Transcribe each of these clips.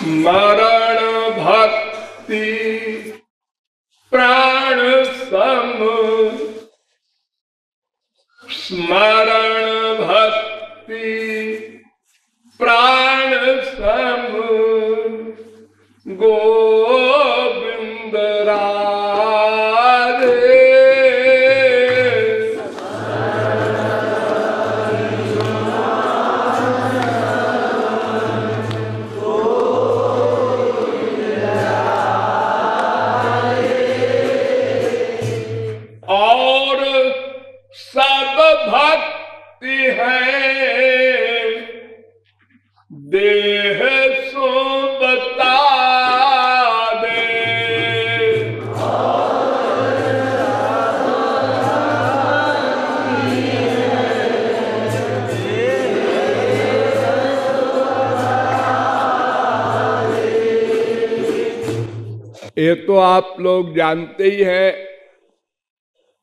स्मरण भक्ति प्राण सम, स्मरण भक्ति प्राण सम, गोविंद राधे। और सब भक्ति है देह सो बता दे। ये तो आप लोग जानते ही हैं,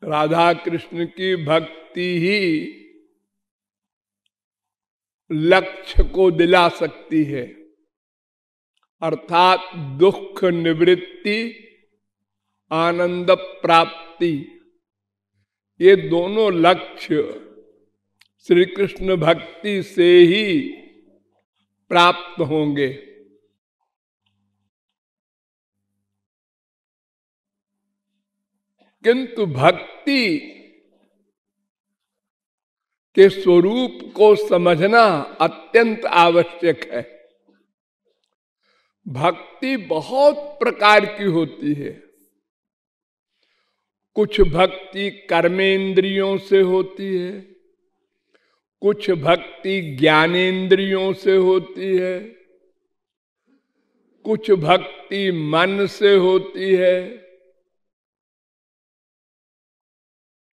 राधा कृष्ण की भक्ति ही लक्ष्य को दिला सकती है, अर्थात दुख निवृत्ति, आनंद प्राप्ति। ये दोनों लक्ष्य श्री कृष्ण भक्ति से ही प्राप्त होंगे। किंतु भक्ति के स्वरूप को समझना अत्यंत आवश्यक है। भक्ति बहुत प्रकार की होती है। कुछ भक्ति कर्मेंद्रियों से होती है, कुछ भक्ति ज्ञानेंद्रियों से होती है, कुछ भक्ति मन से होती है।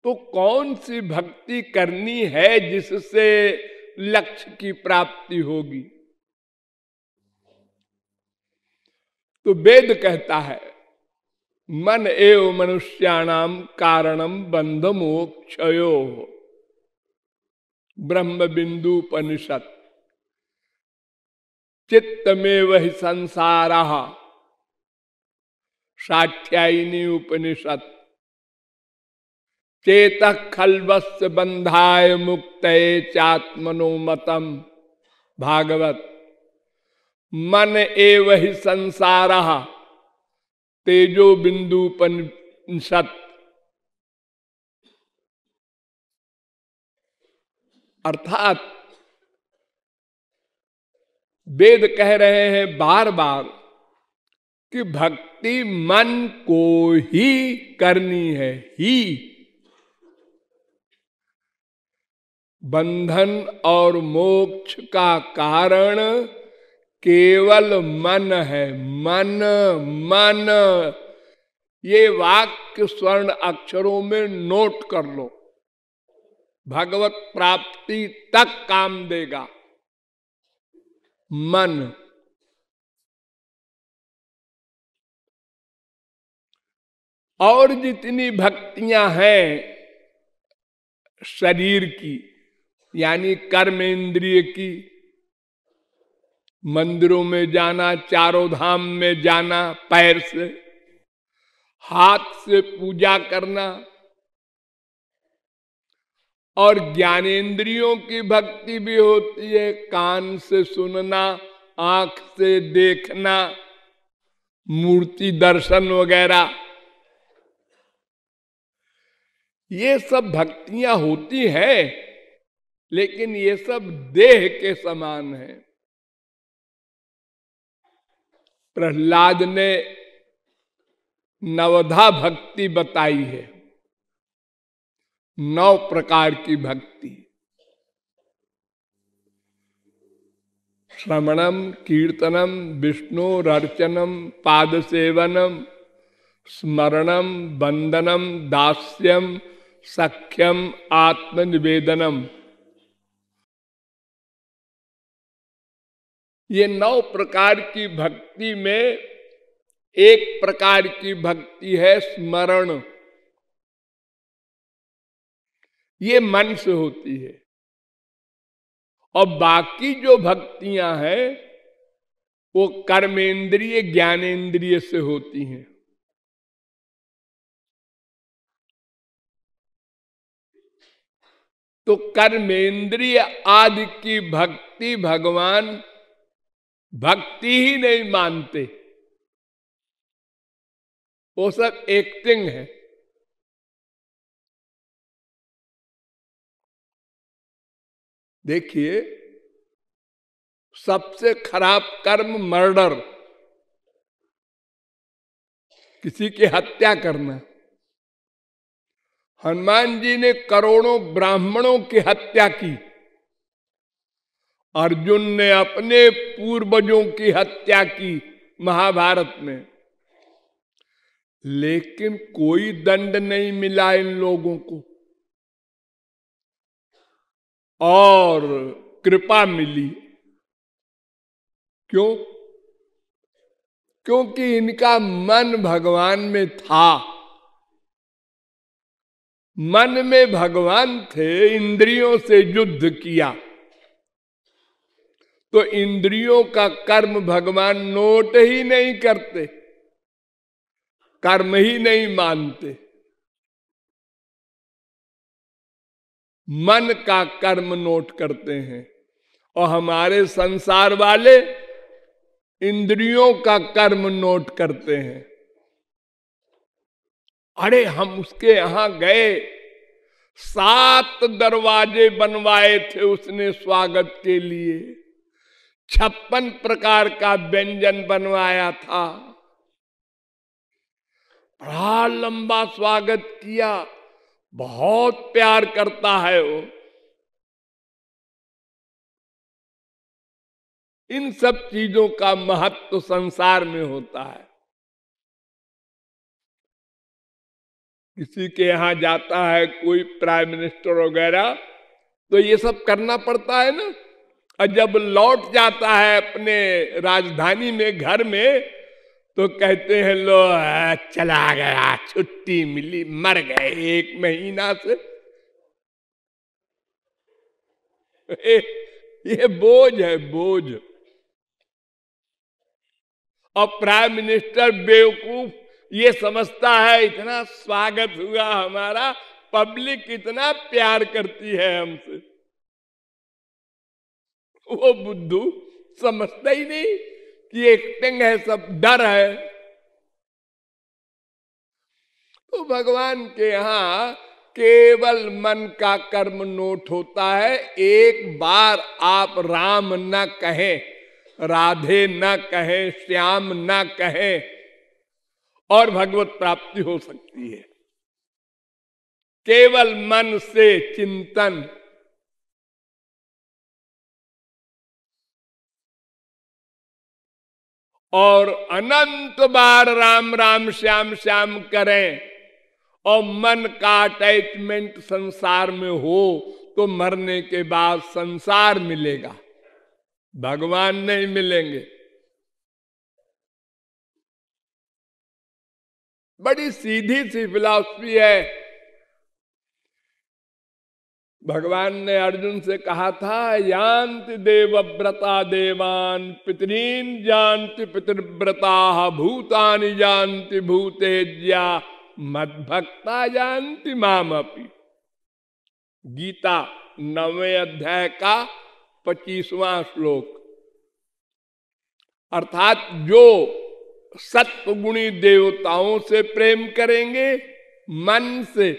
तो कौन सी भक्ति करनी है जिससे लक्ष्य की प्राप्ति होगी? तो वेद कहता है मन एव मनुष्याणाम कारणम बंध मोक्षयो, ब्रह्म बिंदु उपनिषद। चित्तमेव हि संसारः, साध्यायिनी उपनिषद। चेतः खल्वस्य बंधाय मुक्तये चात्मनो मतम, भागवत। मन एव हि संसारः, तेजो बिंदुपनिषद। अर्थात वेद कह रहे हैं बार बार कि भक्ति मन को ही करनी है। ही बंधन और मोक्ष का कारण केवल मन है। मन मन, ये वाक्य स्वर्ण अक्षरों में नोट कर लो, भगवत प्राप्ति तक काम देगा। मन। और जितनी भक्तियां हैं शरीर की, यानी कर्मेंद्रिय की, मंदिरों में जाना, चारों धाम में जाना पैर से, हाथ से पूजा करना, और ज्ञानेंद्रियों की भक्ति भी होती है, कान से सुनना, आंख से देखना, मूर्ति दर्शन वगैरह। ये सब भक्तियां होती हैं, लेकिन ये सब देह के समान है। प्रहलाद ने नवधा भक्ति बताई है, 9 प्रकार की भक्ति। श्रवणम, कीर्तनम, विष्णुरर्चनम, पाद सेवनम, स्मरणम, वंदनम, दास्यम, सख्यम, आत्मनिवेदनम। ये 9 प्रकार की भक्ति में एक प्रकार की भक्ति है स्मरण। ये मन से होती है। और बाकी जो भक्तियां हैं वो कर्मेंद्रिय ज्ञानेंद्रिय से होती हैं। तो कर्मेंद्रिय आदि की भक्ति भगवान भक्ति ही नहीं मानते, वो सब एक्टिंग है। देखिए, सबसे खराब कर्म मर्डर, किसी की हत्या करना। हनुमान जी ने करोड़ों ब्राह्मणों की हत्या की, अर्जुन ने अपने पूर्वजों की हत्या की महाभारत में, लेकिन कोई दंड नहीं मिला इन लोगों को, और कृपा मिली। क्यों? क्योंकि इनका मन भगवान में था। मन में भगवान थे, इंद्रियों से युद्ध किया, तो इंद्रियों का कर्म भगवान नोट ही नहीं करते, कर्म ही नहीं मानते। मन का कर्म नोट करते हैं, और हमारे संसार वाले इंद्रियों का कर्म नोट करते हैं। अरे हम उसके यहां गए, 7 दरवाजे बनवाए थे उसने स्वागत के लिए, 56 प्रकार का व्यंजन बनवाया था, बड़ा लंबा स्वागत किया, बहुत प्यार करता है वो। इन सब चीजों का महत्व संसार में होता है। किसी के यहां जाता है कोई प्राइम मिनिस्टर वगैरह, तो ये सब करना पड़ता है ना। और जब लौट जाता है अपने राजधानी में, घर में, तो कहते हैं लो चला गया, छुट्टी मिली, मर गए 1 महीना से। ये बोझ है, बोझ। और प्राइम मिनिस्टर बेवकूफ ये समझता है इतना स्वागत हुआ हमारा, पब्लिक इतना प्यार करती है हमसे। वो बुद्धू समझता ही नहीं कि एक्टिंग है, सब डर है। तो भगवान के यहां केवल मन का कर्म नोट होता है। एक बार आप राम न कहें, राधे न कहें, श्याम न कहें, और भगवत प्राप्ति हो सकती है। केवल मन से चिंतन। और अनंत बार राम राम श्याम श्याम करें, और मन का अटैचमेंट संसार में हो, तो मरने के बाद संसार मिलेगा, भगवान नहीं मिलेंगे। बड़ी सीधी सी फिलॉसफी है। भगवान ने अर्जुन से कहा था, यान्ति देवव्रता देवान, पितरीन जानति पितृव्रता, भूतानि जानति भूतेज्या, मद्भक्ता जानति माम अपि। गीता 9वें अध्याय का 25वां श्लोक। अर्थात जो सत्वगुणी देवताओं से प्रेम करेंगे मन से,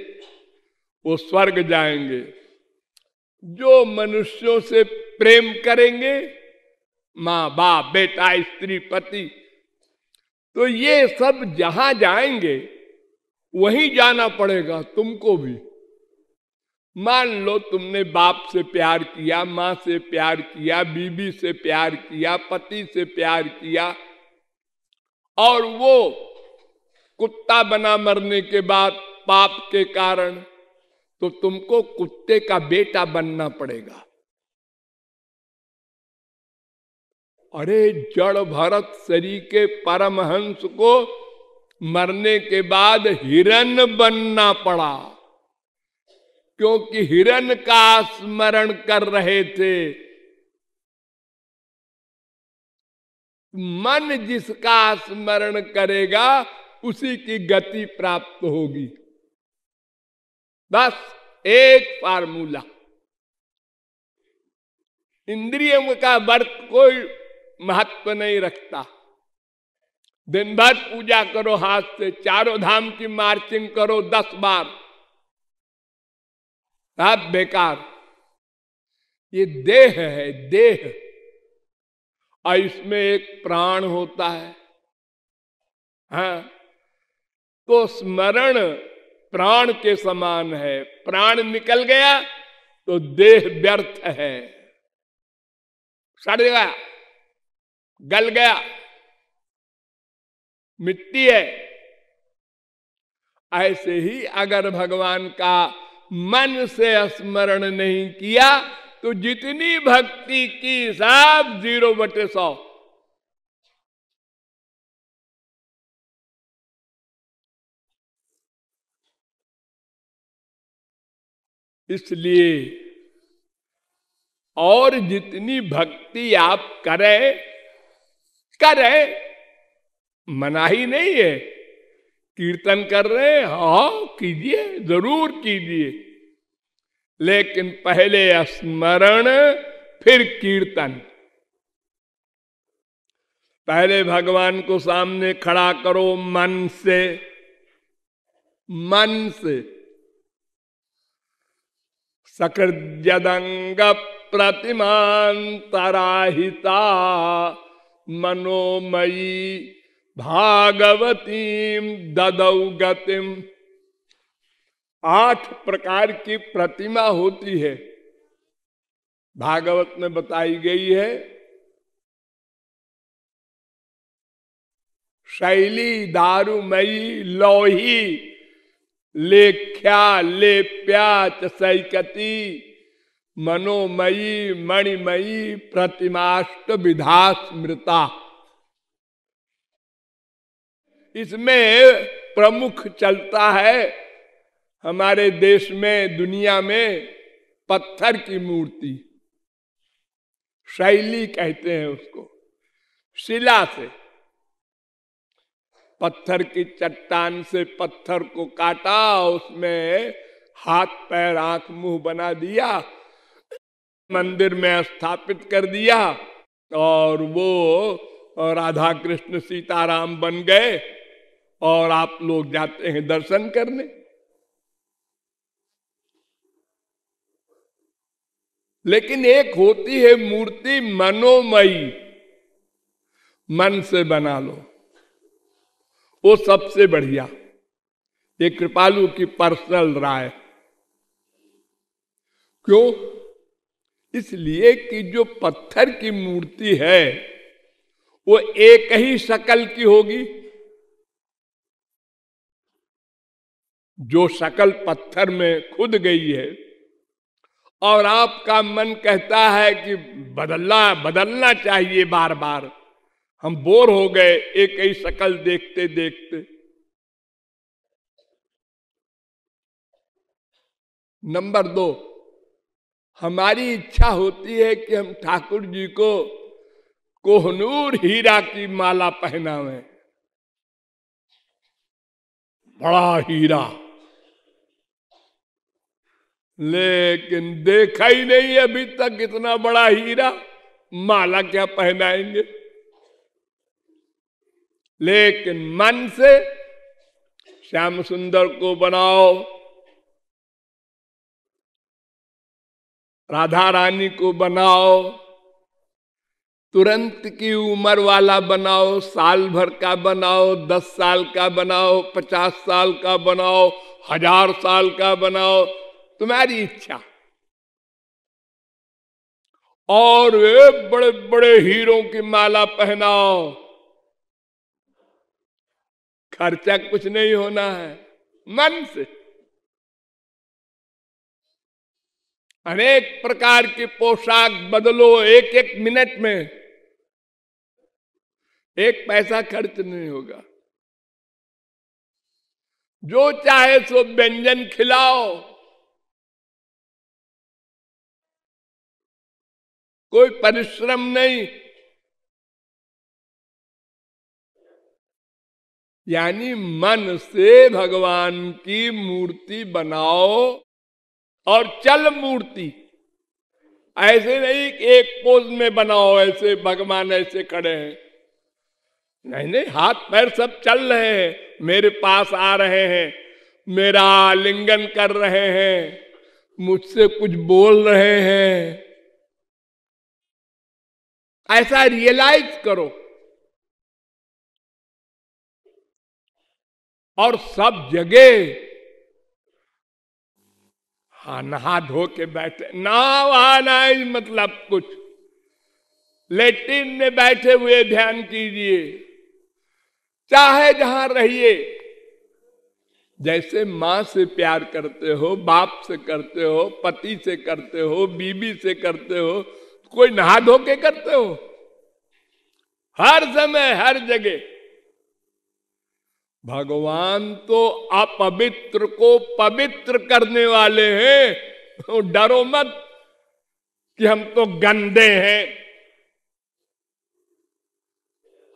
वो स्वर्ग जाएंगे। जो मनुष्यों से प्रेम करेंगे, माँ बाप बेटा स्त्री पति, तो ये सब जहां जाएंगे वहीं जाना पड़ेगा तुमको भी। मान लो तुमने बाप से प्यार किया, माँ से प्यार किया, बीबी से प्यार किया, पति से प्यार किया, और वो कुत्ता बना मरने के बाद पाप के कारण, तो तुमको कुत्ते का बेटा बनना पड़ेगा। अरे जड़ भरत शरीर के परमहंस को मरने के बाद हिरण बनना पड़ा, क्योंकि हिरण का स्मरण कर रहे थे। मन जिसका स्मरण करेगा उसी की गति प्राप्त होगी। बस एक फार्मूला। इंद्रियों का वर्त कोई महत्व नहीं रखता। दिन भर पूजा करो हाथ से, चारों धाम की मार्चिंग करो 10 बार, सब बेकार। ये देह है, देह, और इसमें एक प्राण होता है। हाँ, तो स्मरण प्राण के समान है। प्राण निकल गया तो देह व्यर्थ है, सड़ गया, गल गया, मिट्टी है। ऐसे ही अगर भगवान का मन से स्मरण नहीं किया तो जितनी भक्ति की सब 0/100। इसलिए और जितनी भक्ति आप करें, मनाही नहीं है। कीर्तन कर रहे हैं, हाँ कीजिए, जरूर कीजिए, लेकिन पहले स्मरण फिर कीर्तन। पहले भगवान को सामने खड़ा करो मन से, मन से। सकृद्यदंग प्रतिमांतराहिता मनोमयी भागवतीम ददौ गतिम। 8 प्रकार की प्रतिमा होती है, भागवत में बताई गई है। शैली, दारुमयी, लौही, लेख्या, लेप्या च सैकती, मनोमयी, मणिमयी, प्रतिमाष्ट विधा स्मृता। इसमें प्रमुख चलता है हमारे देश में, दुनिया में, पत्थर की मूर्ति। शैली कहते हैं उसको। शिला से, पत्थर की चट्टान से पत्थर को काटा, उसमें हाथ पैर आंख मुंह बना दिया, मंदिर में स्थापित कर दिया, और वो राधा कृष्ण सीताराम बन गए, और आप लोग जाते हैं दर्शन करने। लेकिन एक होती है मूर्ति मनोमयी, मन से बना लो, वो सबसे बढ़िया। ये कृपालु की पर्सनल राय। क्यों? इसलिए कि जो पत्थर की मूर्ति है वो एक ही शक्ल की होगी। जो शक्ल पत्थर में खुद गई है और आपका मन कहता है कि बदलना चाहिए बार बार, हम बोर हो गए एक ही शक्ल देखते देखते। नंबर 2, हमारी इच्छा होती है कि हम ठाकुर जी को कोहनूर हीरा की माला पहनावे, बड़ा हीरा, लेकिन देखा ही नहीं अभी तक इतना बड़ा हीरा, माला क्या पहनाएंगे। लेकिन मन से श्याम सुंदर को बनाओ, राधा रानी को बनाओ, तुरंत की उम्र वाला बनाओ, साल भर का बनाओ, 10 साल का बनाओ, 50 साल का बनाओ, 1000 साल का बनाओ, तुम्हारी इच्छा। और बड़े बड़े हीरों की माला पहनाओ, खर्चा कुछ नहीं होना है। मन से अनेक प्रकार की पोशाक बदलो, एक एक मिनट में, एक पैसा खर्च नहीं होगा। जो चाहे सो व्यंजन खिलाओ, कोई परिश्रम नहीं। यानी मन से भगवान की मूर्ति बनाओ और चल मूर्ति। ऐसे नहीं कि एक पोज में बनाओ, ऐसे भगवान ऐसे खड़े हैं, नहीं नहीं, हाथ पैर सब चल रहे हैं, मेरे पास आ रहे हैं, मेरा आलिंगन कर रहे हैं, मुझसे कुछ बोल रहे हैं। ऐसा रियलाइज करो। और सब जगह हाँ नहा धो के बैठे ना, वहां नहीं मतलब कुछ लेटिन में बैठे हुए ध्यान कीजिए, चाहे जहां रहिए। जैसे मां से प्यार करते हो, बाप से करते हो, पति से करते हो, बीबी से करते हो, कोई नहा धो के करते हो? हर समय हर जगह। भगवान तो अपवित्र को पवित्र करने वाले हैं। तो डरो मत कि हम तो गंदे हैं।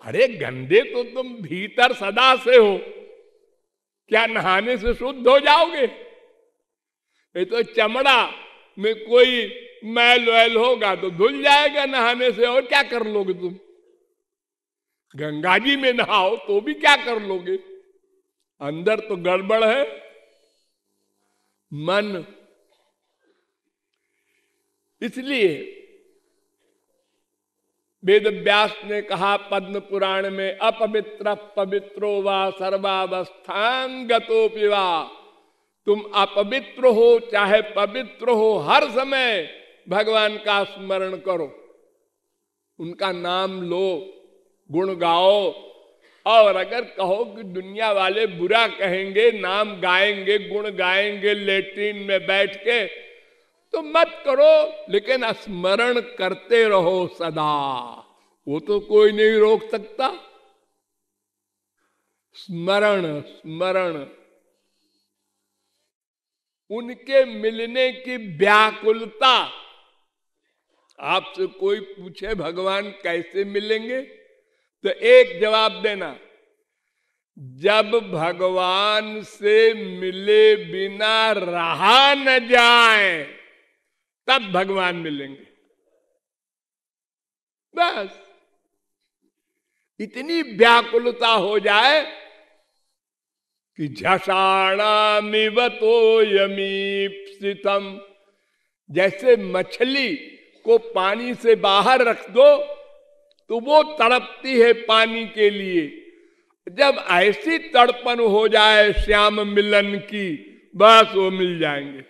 अरे गंदे तो तुम भीतर सदा से हो, क्या नहाने से शुद्ध हो जाओगे? ये तो चमड़ा में कोई मैल वैल होगा तो धुल जाएगा नहाने से, और क्या कर लोगे तुम? गंगा जी में नहाओ तो भी क्या कर लोगे? अंदर तो गड़बड़ है मन। इसलिए वेद व्यास ने कहा पद्म पुराण में, अपवित्र पवित्रो वा सर्वावस्थां गतोपि वा। तुम अपवित्र हो चाहे पवित्र हो, हर समय भगवान का स्मरण करो, उनका नाम लो, गुण गाओ। और अगर कहो कि दुनिया वाले बुरा कहेंगे, नाम गाएंगे, गुण गाएंगे लेट्रिन में बैठ के, तो मत करो, लेकिन स्मरण करते रहो सदा। वो तो कोई नहीं रोक सकता। स्मरण स्मरण। उनके मिलने की व्याकुलता। आपसे कोई पूछे भगवान कैसे मिलेंगे, तो एक जवाब देना, जब भगवान से मिले बिना रहा न जाए तब भगवान मिलेंगे। बस इतनी व्याकुलता हो जाए कि झषाणामिव तोयमीप्सितम, जैसे मछली को पानी से बाहर रख दो तो वो तड़पती है पानी के लिए। जब ऐसी तड़पन हो जाए श्याम मिलन की, बस वो मिल जाएंगे।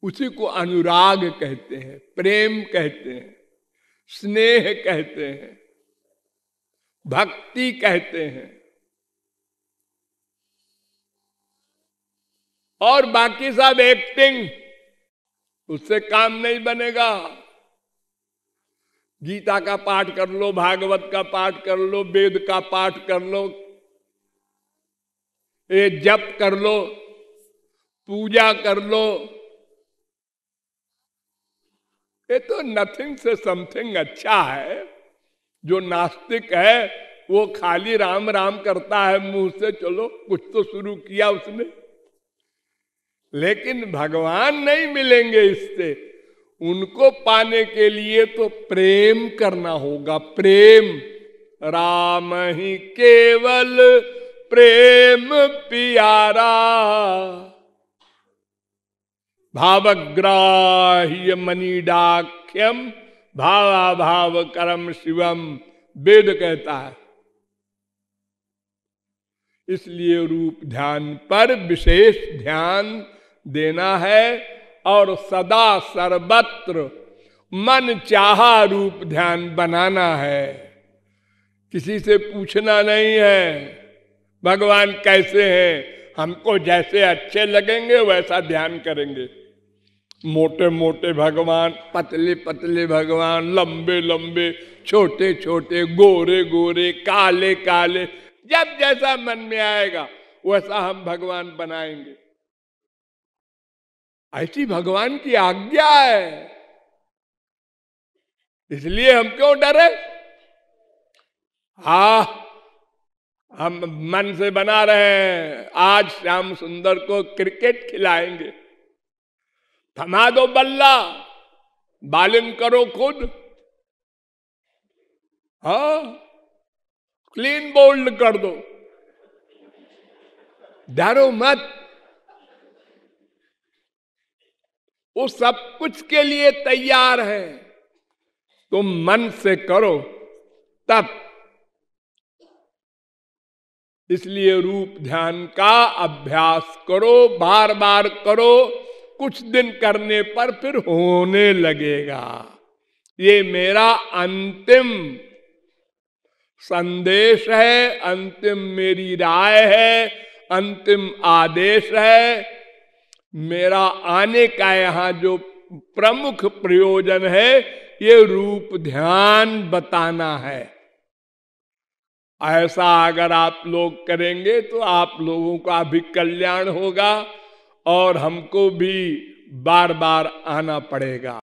उसी को अनुराग कहते हैं, प्रेम कहते हैं, स्नेह कहते हैं, भक्ति कहते हैं। और बाकी सब एक्टिंग, उससे काम नहीं बनेगा। गीता का पाठ कर लो, भागवत का पाठ कर लो, वेद का पाठ कर लो, ये जप कर लो, पूजा कर लो, ये तो नथिंग से समथिंग अच्छा है। जो नास्तिक है वो खाली राम राम करता है मुंह से, चलो कुछ तो शुरू किया उसने, लेकिन भगवान नहीं मिलेंगे इससे। उनको पाने के लिए तो प्रेम करना होगा, प्रेम। राम ही केवल प्रेम पियारा, भावग्राह्य मनीडाख्यम भावा भाव करम शिवम, वेद कहता है। इसलिए रूप ध्यान पर विशेष ध्यान देना है और सदा सर्वत्र मन चाहा रूप ध्यान बनाना है। किसी से पूछना नहीं है भगवान कैसे हैं, हमको जैसे अच्छे लगेंगे वैसा ध्यान करेंगे। मोटे मोटे भगवान, पतले पतले भगवान, लंबे लंबे, छोटे छोटे, गोरे गोरे, काले काले, जब जैसा मन में आएगा वैसा हम भगवान बनाएंगे। ऐसी भगवान की आज्ञा है, इसलिए हम क्यों डरे? हम मन से बना रहे हैं आज श्याम सुंदर को क्रिकेट खिलाएंगे, थमा दो बल्ला, बॉलिंग करो खुद। हाँ, क्लीन बोल्ड कर दो, डरो मत। वो सब कुछ के लिए तैयार है, तुम मन से करो तब। इसलिए रूप ध्यान का अभ्यास करो, बार बार करो, कुछ दिन करने पर फिर होने लगेगा। ये मेरा अंतिम संदेश है, अंतिम मेरी राय है, अंतिम आदेश है। मेरा आने का यहां जो प्रमुख प्रयोजन है, ये रूप ध्यान बताना है। ऐसा अगर आप लोग करेंगे तो आप लोगों का भी कल्याण होगा और हमको भी बार बार आना पड़ेगा।